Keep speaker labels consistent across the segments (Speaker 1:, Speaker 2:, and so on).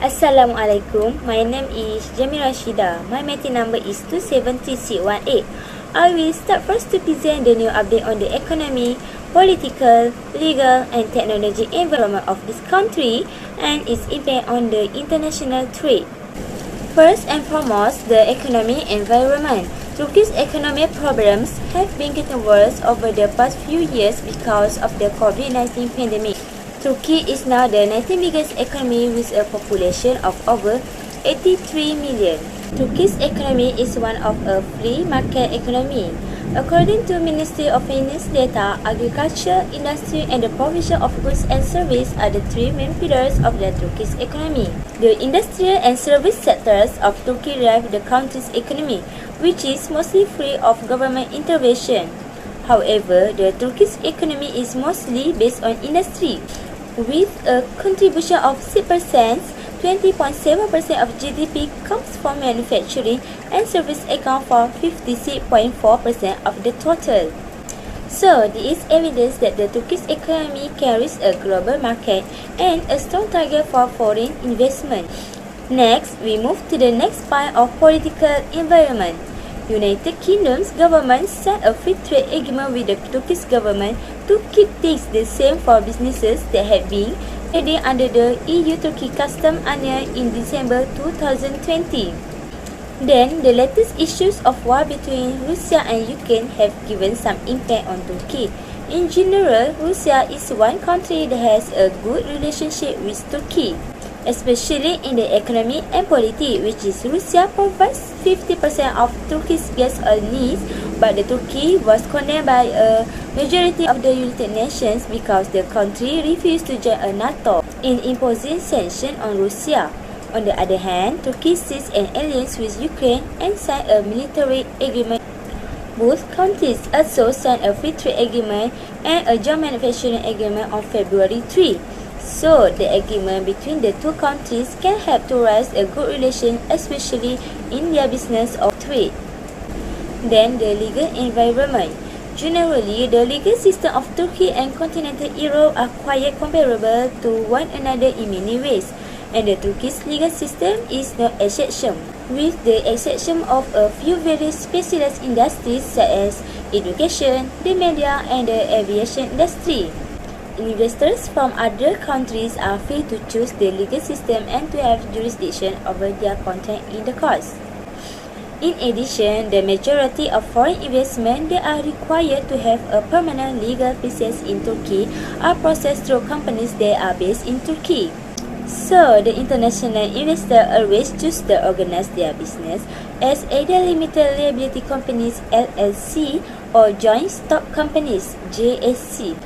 Speaker 1: Assalamualaikum. My name is Jamila Shida. My meeting number is 273C18. I will start first to present the new update on the economy, political, legal, and technology environment of this country and its impact on the international trade. First and foremost, the economy environment. Turkey's economic problems have been getting worse over the past few years because of the COVID-19 pandemic. Turkey is now the 19th biggest economy with a population of over 83 million. Turkey's economy is one of a free market economy. According to Ministry of Finance data, agriculture, industry, and the provision of goods and services are the three main pillars of the Turkish economy. The industrial and service sectors of Turkey drive the country's economy, which is mostly free of government intervention. However, the Turkish economy is mostly based on industry, with a contribution of 6%, 20.7% of GDP comes from manufacturing and service account for 56.4% of the total. So, there is evidence that the Turkish economy carries a global market and a strong target for foreign investment. Next, we move to the next part of political environment. United Kingdom's government signed a free trade agreement with the Turkish government to keep things the same for businesses that had been trading under the EU-Turkey Customs Union in December 2020. Then, the latest issues of war between Russia and Ukraine have given some impact on Turkey. In general, Russia is one country that has a good relationship with Turkey, especially in the economy and politics, which is Russia provides 50% of Turkey's gas oil needs, but the Turkey was condemned by a majority of the United Nations because the country refused to join NATO in imposing sanctions on Russia. On the other hand, Turkey seeks an alliance with Ukraine and signed a military agreement. Both countries also signed a free trade agreement and a joint manufacturing agreement on February 3. So, the agreement between the two countries can help to raise a good relation, especially in their business of trade. Then, the legal environment. Generally, the legal system of Turkey and continental Europe are quite comparable to one another in many ways, and the Turkish legal system is no exception, with the exception of a few very specialized industries such as education, the media, and the aviation industry. Investors from other countries are free to choose the legal system and to have jurisdiction over their content in the courts. In addition, the majority of foreign investment that are required to have a permanent legal presence in Turkey are processed through companies that are based in Turkey. So, the international investor always choose to organize their business as either limited liability companies (LLC) or joint stock companies (JSC).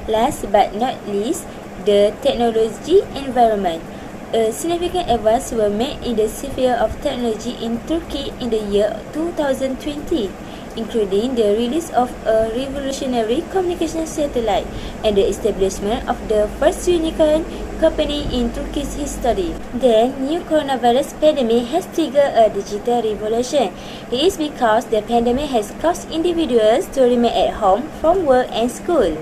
Speaker 1: Last but not least, the technology environment. A significant advance were made in the sphere of technology in Turkey in the year 2020, including the release of a revolutionary communication satellite and the establishment of the first unicorn company in Turkey's history. The new coronavirus pandemic has triggered a digital revolution. It is because the pandemic has caused individuals to remain at home from work and school.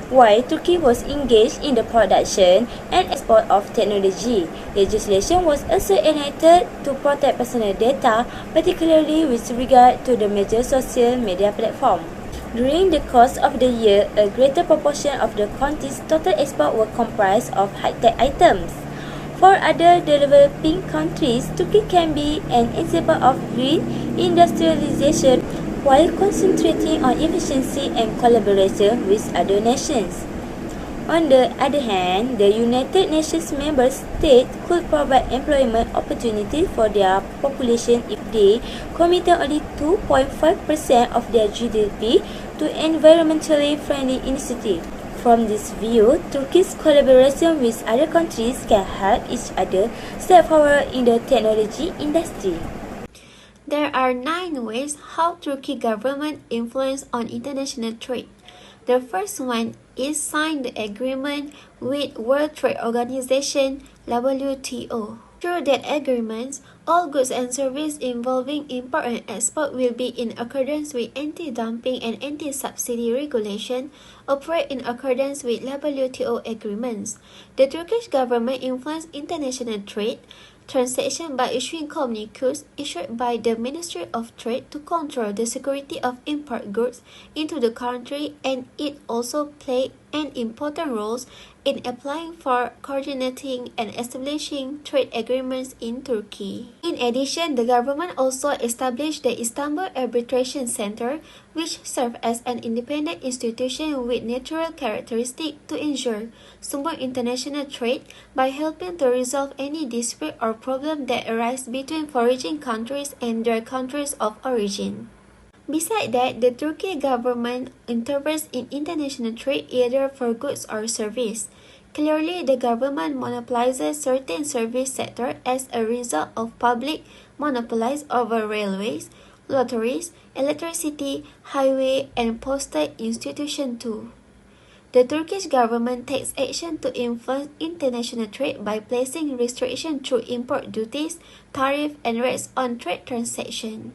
Speaker 1: While Turkey was engaged in the production and export of technology, legislation was also enacted to protect personal data, particularly with regard to the major social media platform. During the course of the year, a greater proportion of the country's total export were comprised of high-tech items. For other developing countries, Turkey can be an example of green industrialization while concentrating on efficiency and collaboration with other nations. On the other hand, the United Nations member states could provide employment opportunities for their population if they committed only 2.5% of their GDP to environmentally friendly initiatives. From this view, Turkey's collaboration with other countries can help each other step forward in the technology industry.
Speaker 2: There are 9 ways how Turkey government influence on international trade. The first one is sign the agreement with World Trade Organization (WTO). Through that agreements, all goods and services involving import and export will be in accordance with anti-dumping and anti-subsidy regulation, operate in accordance with WTO agreements. The Turkish government influenced international trade transaction by issuing communiques issued by the Ministry of Trade to control the security of import goods into the country, and it also played an important role in applying for coordinating and establishing trade agreements in Turkey. In addition, the government also established the Istanbul Arbitration Center, which served as an independent institution with natural characteristics to ensure smooth international trade by helping to resolve any dispute or problem that arise between foraging countries and their countries of origin. Besides that, the Turkey government intervenes in international trade either for goods or service. Clearly, the government monopolizes certain service sectors as a result of public monopolies over railways, lotteries, electricity, highway, and postal institutions too. The Turkish government takes action to influence international trade by placing restrictions through import duties, tariffs, and rates on trade transactions.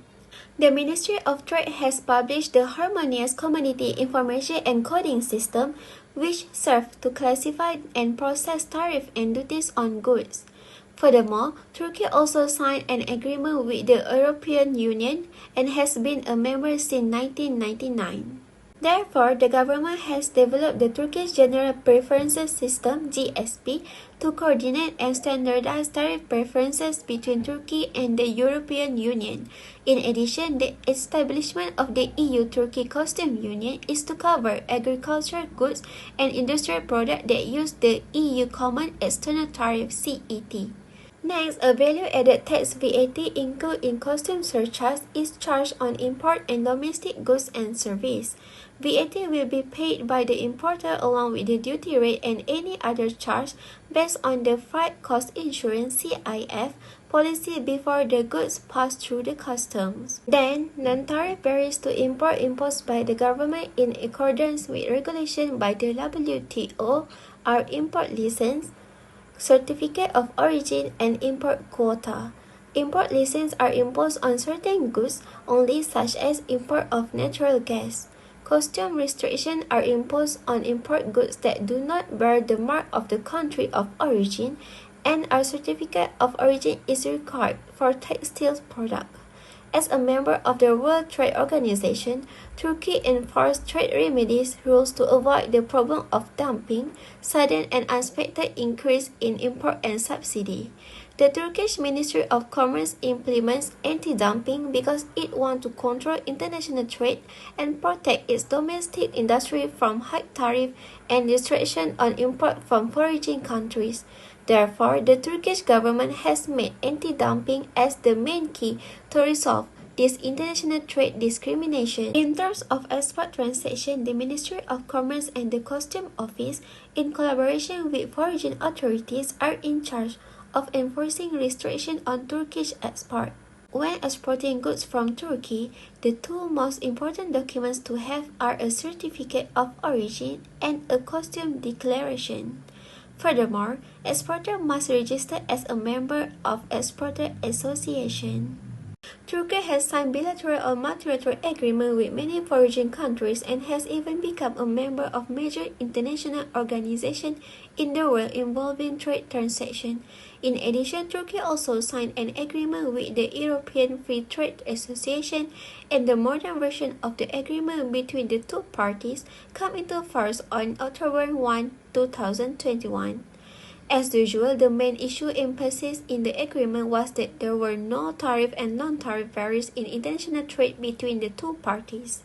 Speaker 2: The Ministry of Trade has published the Harmonious Commodity Information and Coding System, which serves to classify and process tariffs and duties on goods. Furthermore, Turkey also signed an agreement with the European Union and has been a member since 1999. Therefore, the government has developed the Turkish General Preferences System (GSP) to coordinate and standardize tariff preferences between Turkey and the European Union. In addition, the establishment of the EU-Turkey Customs Union is to cover agricultural goods and industrial products that use the EU Common External Tariff (CET). Next, a value-added tax VAT included in customs surcharge is charged on import and domestic goods and services. VAT will be paid by the importer along with the duty rate and any other charge based on the Freight Cost Insurance (CIF) policy before the goods pass through the customs. Then, non-tariff barriers to import imposed by the government in accordance with regulation by the WTO are import license, certificate of origin, and import quota. Import licenses are imposed on certain goods only, such as import of natural gas. Customs restrictions are imposed on import goods that do not bear the mark of the country of origin, and a certificate of origin is required for textile products. As a member of the World Trade Organization, Turkey enforced trade remedies rules to avoid the problem of dumping, sudden and unexpected increase in import and subsidy. The Turkish Ministry of Commerce implements anti-dumping because it wants to control international trade and protect its domestic industry from high tariff and restriction on import from foraging countries. Therefore, the Turkish government has made anti-dumping as the main key to resolve this international trade discrimination. In terms of export transaction, the Ministry of Commerce and the Customs Office, in collaboration with foreign authorities, are in charge of enforcing restrictions on Turkish export. When exporting goods from Turkey, the two most important documents to have are a certificate of origin and a customs declaration. Furthermore, exporter must register as a member of Exporter Association. Turkey has signed bilateral or multilateral agreements with many foreign countries and has even become a member of major international organizations in the world involving trade transactions. In addition, Turkey also signed an agreement with the European Free Trade Association, and the modern version of the agreement between the two parties came into force on October 1, 2021. As usual, the main issue emphasis in the agreement was that there were no tariff and non-tariff barriers in international trade between the two parties.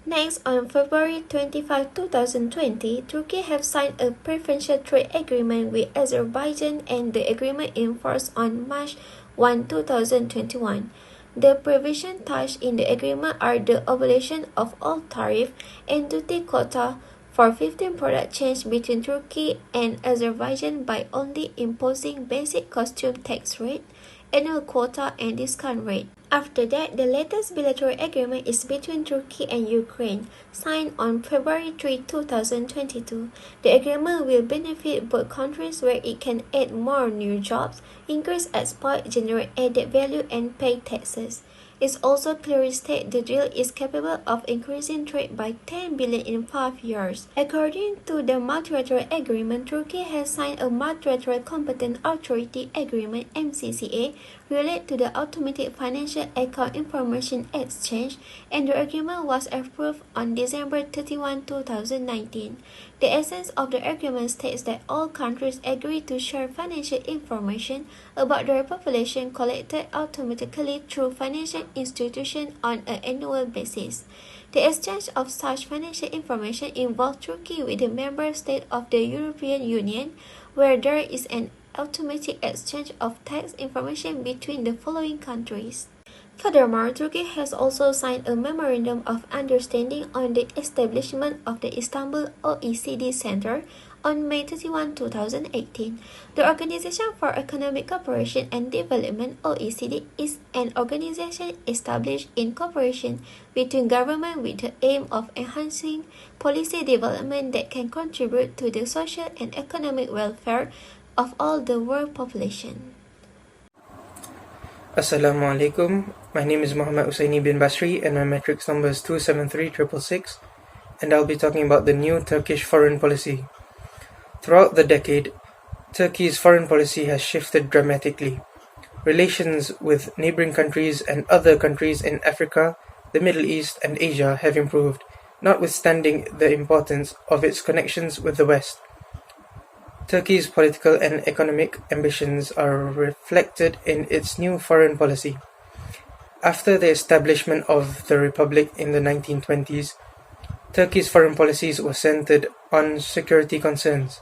Speaker 2: Next, on February 25, 2020, Turkey has signed a preferential trade agreement with Azerbaijan, and the agreement in force on March 1, 2021. The provisions touched in the agreement are the abolition of all tariff and duty quota for 15 product change between Turkey and Azerbaijan by only imposing basic customs tax rate, annual quota and discount rate. After that, the latest bilateral agreement is between Turkey and Ukraine, signed on February 3, 2022. The agreement will benefit both countries where it can add more new jobs, increase export, generate added value, and pay taxes. It also clearly states the deal is capable of increasing trade by 10 billion in 5 years. According to the multilateral agreement, Turkey has signed a multilateral competent authority agreement (MCCA) related to the automatic financial account information exchange, and the agreement was approved on December 31, 2019. The essence of the agreement states that all countries agree to share financial information about their population collected automatically through financial institutions on an annual basis. The exchange of such financial information involves Turkey with the member states of the European Union, where there is an automatic exchange of tax information between the following countries. Furthermore, Turkey has also signed a Memorandum of Understanding on the establishment of the Istanbul OECD Center on May 31, 2018. The Organization for Economic Cooperation and Development (OECD) is an organization established in cooperation between governments with the aim of enhancing policy development that can contribute to the social and economic welfare of all the world population.
Speaker 3: Assalamualaikum. My name is Muhammad Usaini bin Basri and my matrix number is 273666, and I'll be talking about the new Turkish foreign policy. Throughout the decade, Turkey's foreign policy has shifted dramatically. Relations with neighboring countries and other countries in Africa, the Middle East, and Asia have improved, notwithstanding the importance of its connections with the West. Turkey's political and economic ambitions are reflected in its new foreign policy. After the establishment of the Republic in the 1920s, Turkey's foreign policies were centered on security concerns.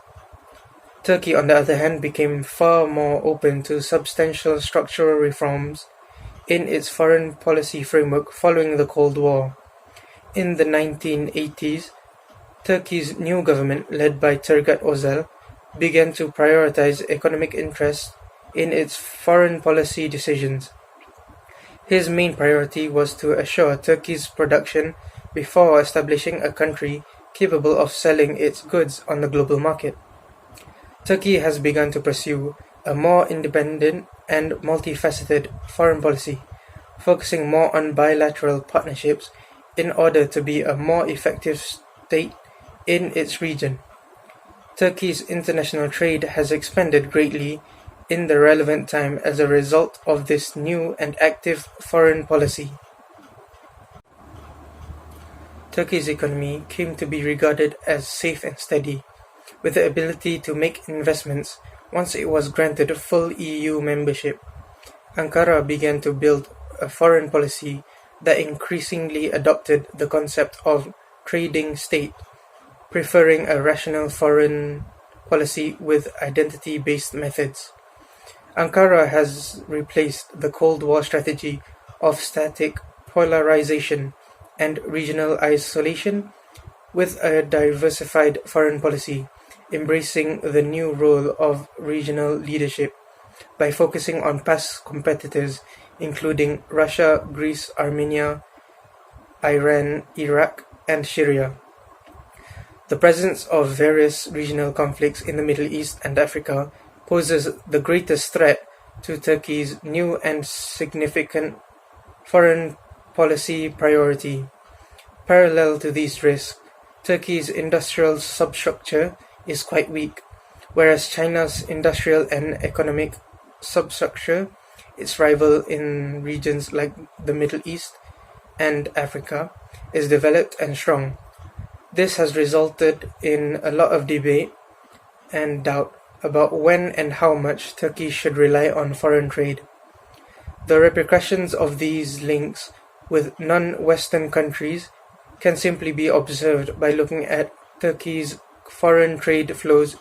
Speaker 3: Turkey, on the other hand, became far more open to substantial structural reforms in its foreign policy framework following the Cold War. In the 1980s, Turkey's new government, led by Turgut Özal, began to prioritize economic interests in its foreign policy decisions. His main priority was to assure Turkey's production before establishing a country capable of selling its goods on the global market. Turkey has begun to pursue a more independent and multifaceted foreign policy, focusing more on bilateral partnerships in order to be a more effective state in its region. Turkey's international trade has expanded greatly in the relevant time as a result of this new and active foreign policy. Turkey's economy came to be regarded as safe and steady, with the ability to make investments once it was granted full EU membership. Ankara began to build a foreign policy that increasingly adopted the concept of trading state, preferring a rational foreign policy with identity-based methods. Ankara has replaced the Cold War strategy of static polarization and regional isolation with a diversified foreign policy, embracing the new role of regional leadership by focusing on past competitors including Russia, Greece, Armenia, Iran, Iraq, and Syria. The presence of various regional conflicts in the Middle East and Africa poses the greatest threat to Turkey's new and significant foreign policy priority. Parallel to these risks, Turkey's industrial substructure is quite weak, whereas China's industrial and economic substructure, its rival in regions like the Middle East and Africa, is developed and strong. This has resulted in a lot of debate and doubt about when and how much Turkey should rely on foreign trade. The repercussions of these links with non-Western countries can simply be observed by looking at Turkey's foreign trade flows.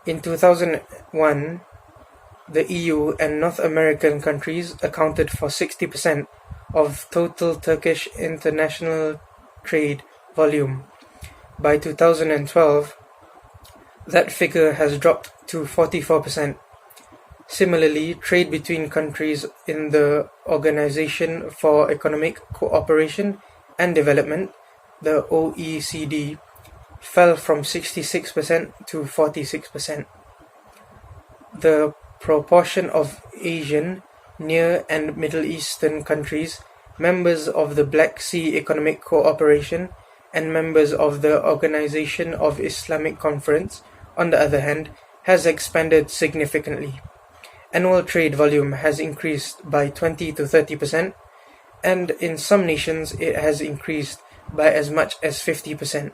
Speaker 3: In 2001, the EU and North American countries accounted for 60% of total Turkish international trade volume. By 2012, that figure has dropped to 44%. Similarly, trade between countries in the Organization for Economic Cooperation and Development, the OECD, fell from 66% to 46%. The proportion of Asian, Near and Middle Eastern countries, members of the Black Sea Economic Cooperation, and members of the Organization of Islamic Conference, on the other hand, has expanded significantly. Annual trade volume has increased by 20 to 30%, and in some nations it has increased by as much as 50%.